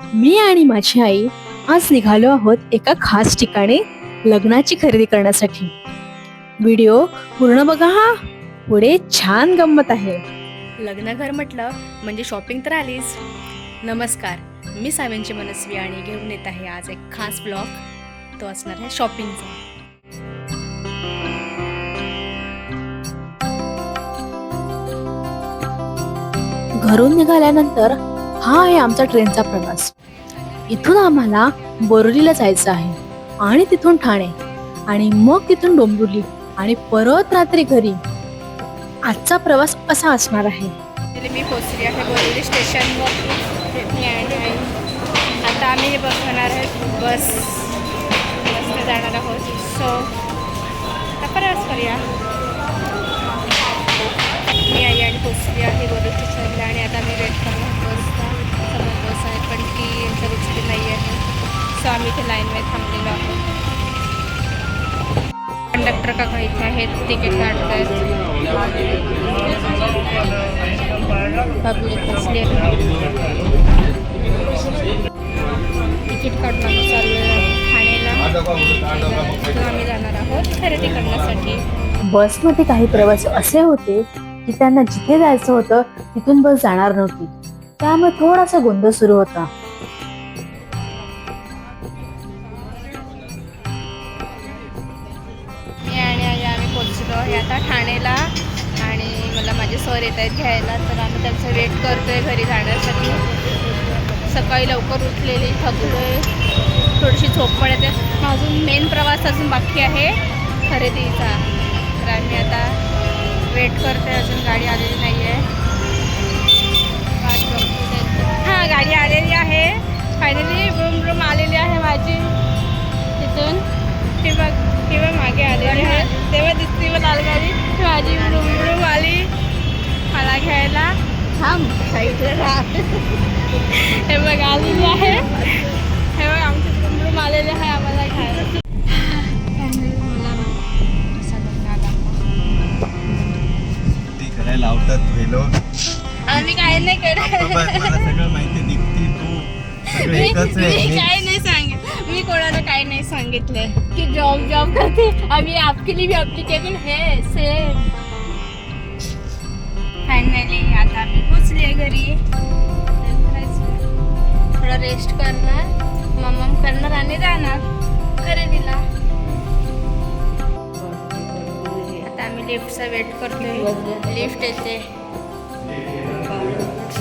मी आणि माझी आई आज निघालो आहोत एका खास ठिकाणी लग्नाची खरेदी करण्यासाठी. व्हिडिओ पूर्ण बघा हा, पुढे छान गंमत आहे. लग्नघर म्हटलं म्हणजे शॉपिंग तर आलीच. नमस्कार, मी सावेंची मनस्वी आणि घेऊन येत आहे आज एक खास ब्लॉग. तो असणार आहे शॉपिंगचा. घरून निघाल्यानंतर हा आहे आमचा ट्रेनचा प्रवास. इथून आम्हाला बोरिवलीला जायचं आहे आणि तिथून ठाणे आणि मग तिथून डोंबिवली आणि परत रात्री घरी. आजचा प्रवास असा असणार आहे. मी पोचली आहे बोरिवली स्टेशनवर. मी आणि आई आता आम्ही हे बघणार आहे बसने जाणार आहोत. सो आता प्रवास करूया. मी आई आणि पोचली आहे बोरिवली स्टेशनला आणि आता मी वेट करणार बसचा. समोर बस आहे पण ती यांच्या रुचली नाही आहे. सो आम्ही इथे लाईनमध्ये थांबलेलो आहोत. कंडक्टर काका इथे आहेत, तिकीट काढत आहेत. पब्लिक बसली तिकीट काढून आम्ही चाललो ठाणेला. आम्ही जाणार आहोत खरेदी करण्यासाठी. बसमध्ये काही प्रवासी असे होते की त्यांना जिथे जायचं होतं तिथून बस जाणार नव्हती. त्यामुळे थोडासा गोंधळ सुरू होता. मी आणि आई आम्ही पोचलो आहे आता ठाणेला आणि मला माझे सर येत आहेत घ्यायला. तर आम्ही त्यांचं वेट करतोय घरी जाण्यासाठी. सकाळी लवकर उठलेली, थकलोय, थोडीशी झोप पण येते. अजून मेन प्रवास अजून बाकी आहे खरेदीचा. तर आम्ही आता वेट करतोय, अजून गाडी आलेली नाही आहे. हां, गाडी आलेली आहे फायनली. ब्रूम ब्रूम आलेली आहे माझी तिथून. तेव्हा मागे आलेली आहे, तेव्हा दिसते व लाल गाडी. माझी ब्रूम ब्रूम आली मला घ्यायला. थांब साईडला राहा. हे बघ आलेली आहे. हे बघ आमची ब्रूम ब्रूम आलेली आहे आम्हाला घ्यायला. लावतात हे लोक. आम्ही काय नाही करत. मला सगळं माहिती निघती तू. मी काय नाही सांगितलं. मी कोणाला काय नाही सांगितलंय की जॉब करते आम्ही. आपके लिए भी एप्लीकेबल है सेम. फायनली आता आम्ही पोचले घरी. थोडा रेस्ट करणार, मम्मा करणार आणि जाणार खरेदीला. आता आम्ही लिफ्टचा वेट करतोय. लिफ्ट येते.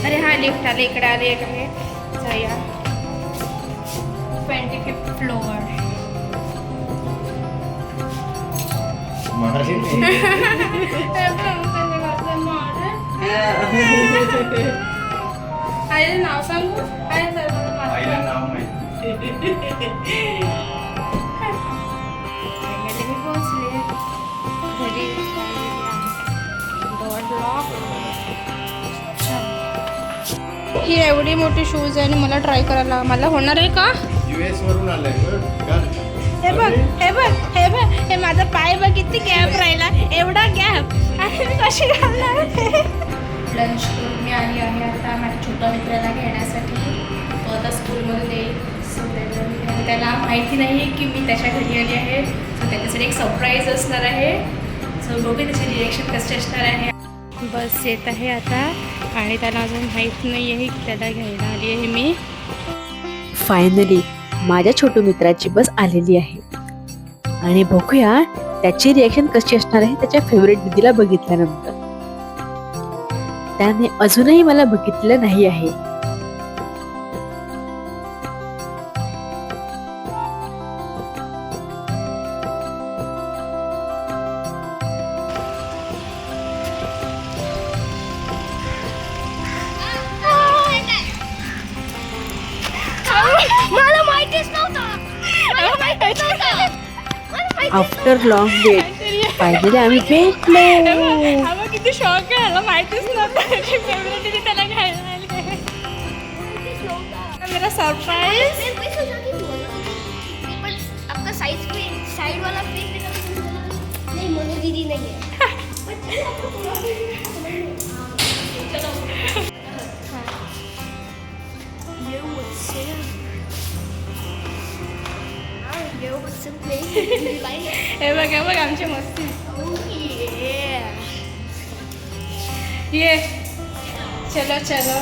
अरे हा लिफ्ट आले, इकडे आले एक आहे. जाऊया 25th फ्लोअर. आईला नाव सांगू? आईला नाव माहिती. मी पोहोचले घरी. ही एवढी मोठी शूज आहे आणि मला ट्राय करायला मला होणार आहे का? US वरून आलंय. हे बघ हे बघ हे बघ, हे माझा पाय बघ किती गॅप राहिला. एवढा गॅप आणि मी कशी घालणार? लंच करून मी आली आहे आता माझ्या छोट्या मित्राला घेण्यासाठी. तो आता स्कूलमध्ये येईल. सो त्याला माहिती नाही की मी त्याच्या घरी आली आहे. सो त्याच्यासाठी एक सरप्राईज असणार आहे. सो बघू त्याचे रिएक्शन कसे असणार आहे. बस येत आहे आता आणि त्याला अजून माहीत नाही आहे की त्याला घ्यायला आली आहे मी. फायनली माझ्या छोटू मित्राची बस आलेली आहे आणि बघूया त्याची रिॲक्शन कशी असणार आहे त्याच्या फेवरेट दीदीला बघितल्यानंतर. त्याने अजूनही मला बघितलं नाही आहे. मला माहितीच नव्हतं. आफ्टर लॉंग वेट फायनली आम्ही भेटलो. किती शॉक आहे. मला माहितीच नव्हतं त्याला घ्यायला आली. मेरा सरप्राइज. आपका साइड वाला नहीं मनु दीदी नहीं है. ये मुझसे हसत नाही बाई. हे बघ आमची मस्ती. Oh, yeah. ये चलो चलो.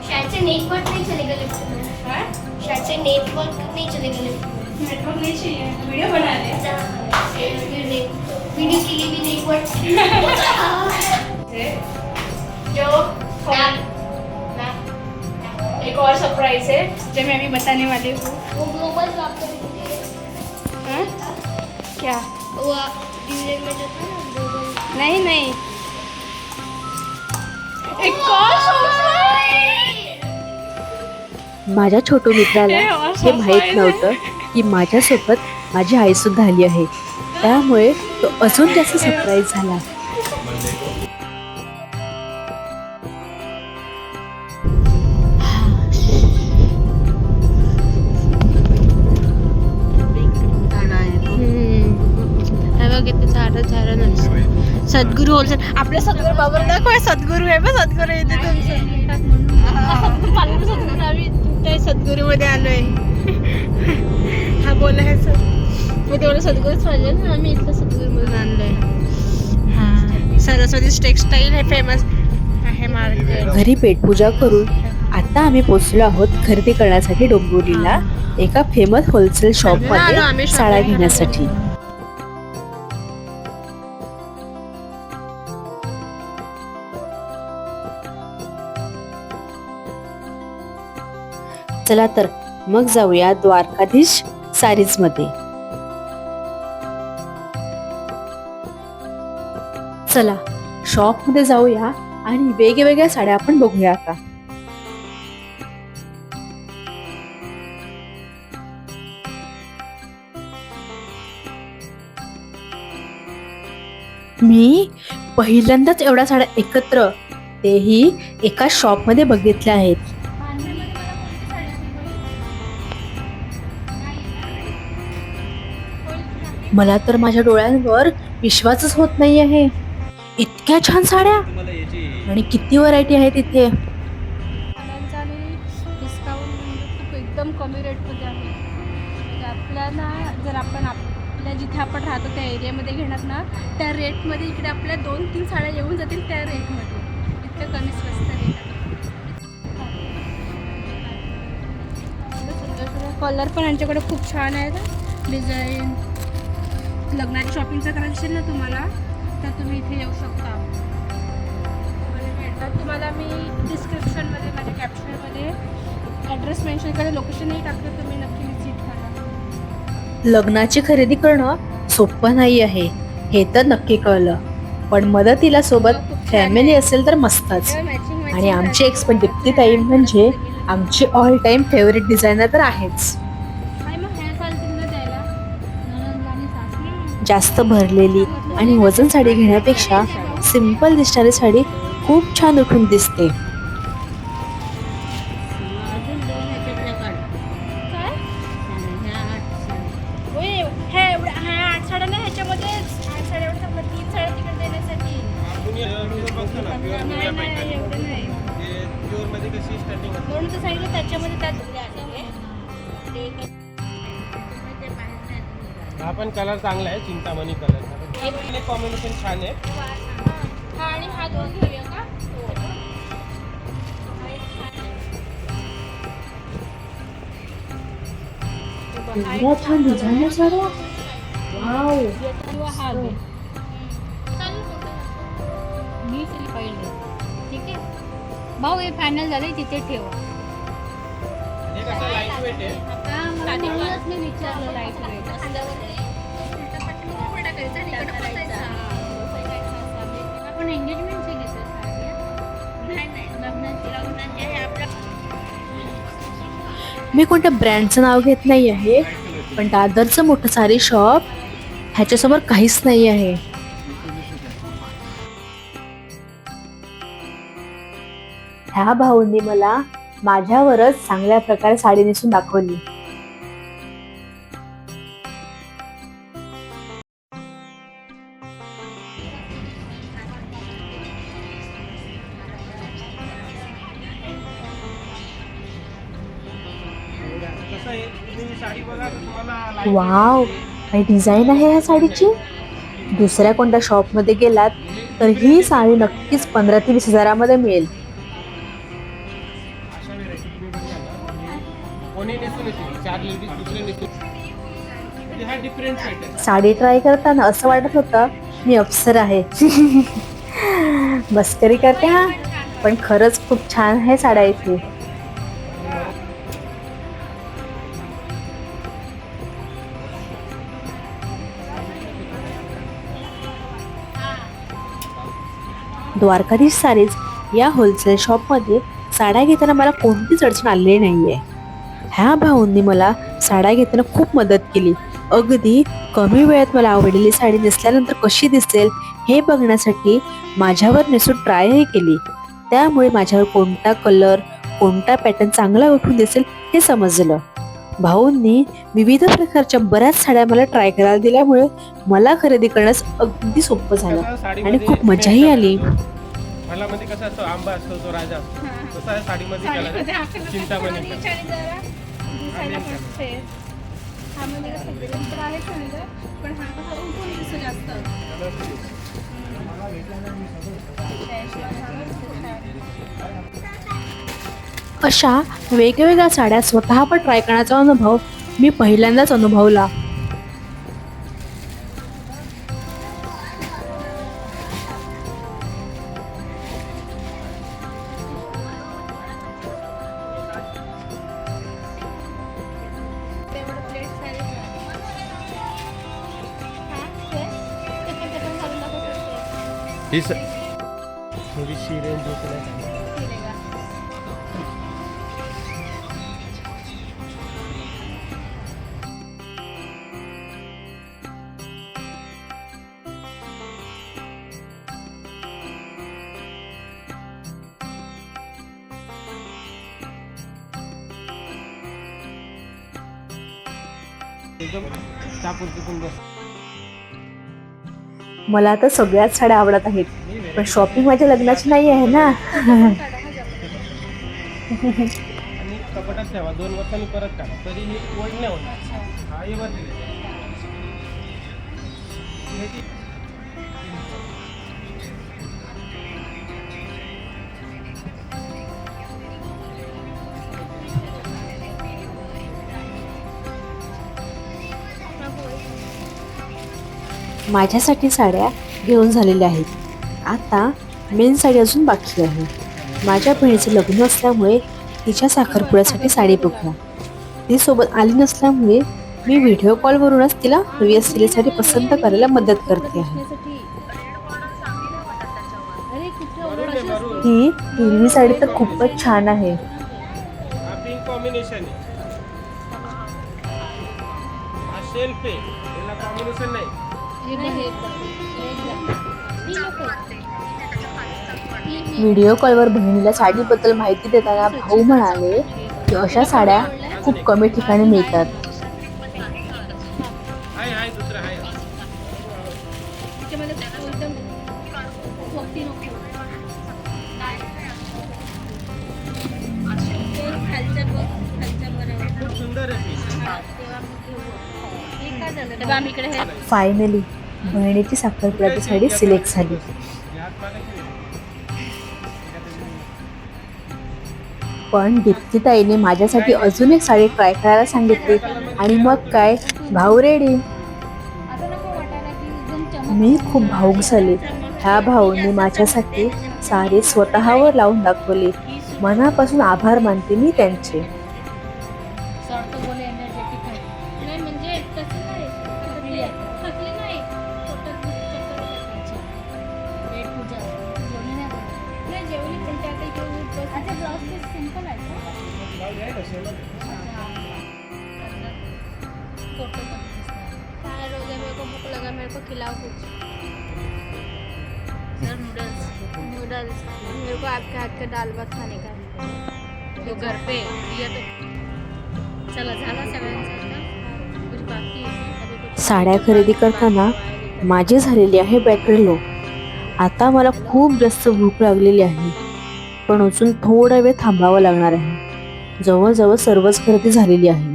शायद से नेटवर्क नहीं चलेगा लिफ्ट में. हाँ? शायद से नेटवर्क नहीं चलेगा लिफ्ट में. नेटवर्क नहीं चाहिए, वीडियो बना रहे वीडियो के लिए भी नेटवर्क. जो एक और सरप्राइज है जो मैं अभी बताने वाली हूँ. वो ग्लोबल ड्रॉप करेंगे. हाँ? क्या? वो न्यूयॉर्क में जो था ना ग्लोबल. नहीं एक और सरप्राइज. माझ्या छोटू मित्राला हे असं हे माहीत पाहिजे. नव्हतं की माझ्यासोबत माझी आई सुद्धा आली आहे. त्यामुळे तो अजून जास्त सरप्राईज झाला. सद्गुरू होलसेल. आपले सद्गुरू बाबा दाखव. सद्गुरू आहे बा. सद्गुरू येते तुमचं. आम्ही सद्गुरू मध्ये आलोय. हा बोला आहे सर. मी तेवढं सद्गुरूच पाहिजे ना. आम्ही इथलं सद्गुरू मधून आणलोय. हा सरस्वती टेक्सटाईल हे फेमस आहे मार्केट. घरी पेटपूजा करून आता आम्ही पोहोचलो आहोत खरेदी करण्यासाठी डोंबिवलीला एका फेमस होलसेल शॉप आलो आम्ही मध्ये shopping साड्या करायला. घेण्यासाठी. चला तर मग जाऊया द्वारकाधीश सारीज मध्ये. चला शॉप मध्ये जाऊया आणि वेगवेगळ्या साड्या आपण बघूया आता. मी पहिल्यांदाच एवढ्या साड्या एकत्र, तेही एका शॉप मध्ये बघितल्या आहेत. मला तर माझ्या डोळ्यांवर विश्वासच होत नाही आहे. इतक्या छान साड्या आणि किती व्हरायटी आहे तिथे. साड्यांचा आणि डिस्काउंट म्हणजे खूप एकदम कमी रेटमध्ये आहे. म्हणजे आपल्याला जर आपण आपल्या जिथे आपण राहतो त्या एरियामध्ये घेणार ना त्या रेटमध्ये इकडे आपल्या 2-3 साड्या येऊन जातील त्या रेटमध्ये. इतकं कमी स्वस्त रेट. कलर पण यांच्याकडे खूप छान आहेत. डिझाईन. लग्नाची शॉपिंगचं करायचं असेल ना तुम्हाला तर तुम्ही इथे येऊ शकता. तुम्हाला मी डिस्क्रिप्शनमध्ये माझ्या कॅप्शनमध्ये ॲड्रेस मेन्शन करेल. लोकेशनही टाकलं. तुम्ही नक्की विजिट करा. लग्नाची खरेदी करणं सोपं नाही आहे हे तर नक्की कळलं. पण मदतीला सोबत फॅमिली असेल तर मस्तच. आणि आमची एक्सपर्ट दीप्तीताई म्हणजे आमची ऑल टाइम फेवरेट डिझायनर तर आहेच. जास्त भरलेली आणि वजन साडी घेण्यापेक्षा सिंपल दिसणारी साडी खूप छान उठून दिसते. हा पण कलर चांगला आहे. चिंतामणी कलर कॉम्बिनेशन छान आहे. आणि हा 2 घेऊया का? एवढ्या छान डिझायनर साड्या. वाव. किंवा हा घे. मी पहिले. ठीक आहे भाऊ. हे फायनल झाले. तिथे ठेवा. हे कसं लाईट वेट आहे. म्हणूनच मी विचारलं लाईट वेट. आपण एंगेजमेंटचे घेतो साडी. मी कोणत्या ब्रँडचं नाव घेत नाही आहे पण दादरचं मोठं साडी शॉप ह्याच्यासमोर काहीच नाही आहे. ह्या भाऊंनी मला माझ्यावरच चांगल्या प्रकारे साडी नेसून दाखवली. साडी बघा तर तुम्हाला वाव, काही डिझाईन आहे ह्या साडीची. दुसऱ्या कोणत्या शॉपमध्ये गेलात तर ही साडी नक्कीच 15 ते 20 हजारामध्ये मिळेल. अशा व्हेरायटी तुम्ही बघा ना, म्हणजे कोणी नेसून येतील, 4 लेडीज दुसरे नेसून, म्हणजे हा डिफरंट पॅटर्न. साडी ट्राय करताना असं वाटत होतं मी अप्सर आहे. मस्करी करते हा, पण खरंच खूप छान आहे साड्या इथे. द्वारकाधीश सारीज या होलसेल शॉपमध्ये साड्या घेताना मला कोणतीच अडचण आलेली नाहीये. ह्या भाऊंनी मला साड्या घेताना खूप मदत केली. अगदी कमी वेळात मला आवडलेली साडी नेसल्यानंतर कशी दिसेल हे बघण्यासाठी माझ्यावर नेसून ट्रायही केली. त्यामुळे माझ्यावर कोणता कलर, कोणता पॅटर्न चांगला उठून दिसेल हे समजलं. भाऊंनी विविध प्रकारच्या बऱ्याच साड्या मला ट्राय करायला दिल्यामुळे मला खरेदी करण्यास अगदी सोपं झालं आणि खूप मजाही आली. मला मध्ये कसं असतो, आंबा असतो तो राजा असतो, तसा आहे साडीमध्ये साडीमध्ये कलर आखलं चिंतामणी आणि कलर. छान जरा दिसायला पण फेर. हा म्हणजे कसं ग्रीन तर आहे समजा, पण हा कसा उठून दिसतो जास्त. अशा वेगवेगळ्या साड्या स्वतः पण ट्राय करण्याचा अनुभव मी पहिल्यांदाच अनुभवला. तेवढं प्लेट साडी हा ते पण घालून दाखवतो. ही थोडीशी रेंज होते. एकदम तापुरती पण बस. मला तर सगळ्याच साड्या आवडत आहेत, पण शॉपिंग माझ्या लग्नाची नाही आहे ना. आणि कपाटात ठेवा, 2 वर्षांनी परत काढा, तरी ही ओल्ड नाही होणार. हा हे वरती आहे. माझ्यासाठी साड्या घेऊन झालेल्या आहेत. आता मेन साडी अजून बाकी आहे. माझ्या बहिणीचं लग्न असल्यामुळे तिच्या साखरपुड्यासाठी साडी बघूया. ती सोबत आली नसल्यामुळे मी व्हिडिओ कॉलवरूनच तिला हवी असलेली साडी पसंत करायला मदत करते आहे. ही हिरवी साडी तर खूपच छान आहे. हा पिंक कॉम्बिनेशन आहे. हा शेल्फ आहे, याला कॉम्बिनेशन नाही. व्हिडिओ कॉलवर बहिणीला साडीबद्दल माहिती देताना भाऊ म्हणाले की अशा साड्या खूप कमी ठिकाणी मिळतात. हाय दुसरं हाय. त्याच्यामध्ये एकदम सोपी नको. खालच्या बघ, खालच्या बरोबर. खूप सुंदर आहे piece. तेव्हा मग घेऊ. हे काय झालं? तेव्हा आम्ही इकडे हे फायनली बहिणीची साखरपुड्याची साडी सिलेक्ट झाली. यात मला किती? पण दीप्तीताईने माझ्यासाठी अजून एक साडी ट्राय करायला सांगितली आणि मग काय, भाऊ रेडी. आता नको वाटायला की एकदम चमक. मी खूप भावूक झाले. ह्या भाऊंनी माझ्यासाठी साडी स्वतःवर लावून दाखवली. मनापासून आभार मानते मी त्यांचे. सॉर्ट बोले एनर्जेटिक आहे. नाही म्हणजे तसं नाही. थकली नाही. पोटात चक्कर टाकायची. पेट पूजा. जेवणी नाही करत. नाही जेवली पण ते आता इकडे उठ बस. अच्छा ब्लाउज पीस सिंपल आहे का? फोटो तक दिसणार. काय रोज है, मेरे को भूख लगा, मेरे को खिलाओ कुछ. सर नूडल्स मेरे को आपके हाथ का दाल भात खाने का है. तो घर पे दिया तो चला झाला सगळ्यांचा आता. कुछ बाकी है अभी कुछ. साड्या खरेदी करताना माझी झालेली आहे बॅटरी लो. आता मला खूप जास्त भूक लागलेली आहे, पण अजून थोडा वेळ थांबावं लागणार आहे. जवळजवळ सर्वच खरेदी झालेली आहे.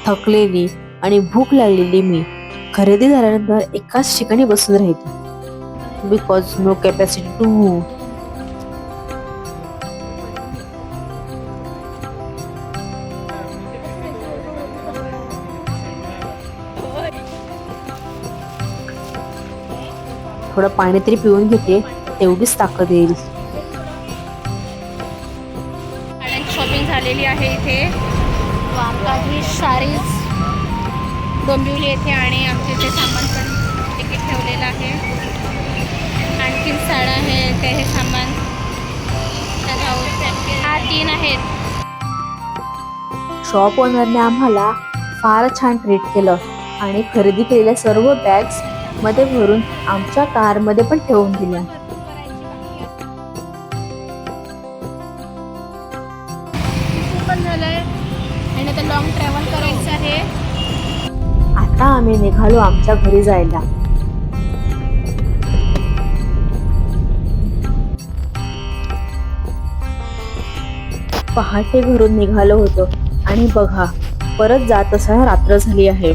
थकलेली आणि भूक लागलेली मी खरेदी झाल्यानंतर एकाच ठिकाणी बसून राहिली because no capacity to move. थोडं पाणी तरी पिऊन घेते, तेवढीच ताकद येईल. शॉपिंग झालेली आहे इथे. काही सारीज डोंबिवली येथे आणि आमचे ते सामान पण तिकीट ठेवलेलं आहे. आणखीन साड्या आहेत, ते हे सामान हा 3 आहेत. शॉप ओनरने आम्हाला फार छान ट्रीट केलं आणि खरेदी केलेल्या सर्व बॅग्स मध्ये भरून आमच्या कारमध्ये पण ठेवून दिल्या. पण झालंय आणि आता लॉंग ट्रॅव्हल करायचं आहे. आता आम्ही निघालो आमच्या घरी जायला. पहाटे घरून निघालो होतो आणि बघा परत जात असताना रात्र झाली आहे.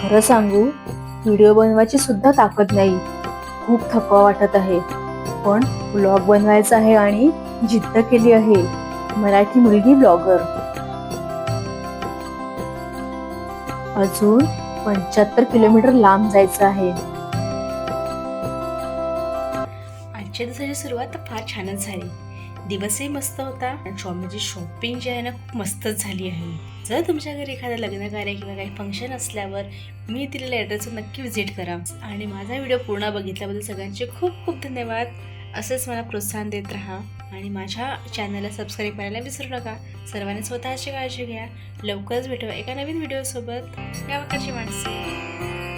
खरं सांगू, व्हिडिओ बनवायची सुद्धा ताकद नाही. खूप थकवा वाटत आहे, पण ब्लॉग बनवायचा आहे आणि जिद्द केली आहे. मराठी मुलगी ब्लॉगर. अजून 75 किलोमीटर लांब जायचं आहे. आजच्या दिवसाची सुरुवात फार छानच झाली. दिवसही मस्त होता आणि शॉपची शॉपिंग जी आहे ना खूप मस्तच झाली आहे. जर तुमच्या घरी एखादं लग्न कार्य किंवा काही फंक्शन असल्यावर मी दिलेल्या ॲड्रेसवर नक्की व्हिजिट करा. आणि माझा व्हिडिओ पूर्ण बघितल्याबद्दल सगळ्यांचे खूप खूप धन्यवाद. असंच मला प्रोत्साहन देत राहा आणि माझ्या चॅनलला सबस्क्राईब करायला विसरू नका. सर्वांनी स्वतःची काळजी घ्या. लवकरच भेटूया एका नवीन व्हिडिओसोबत. गावाकडची माणसे.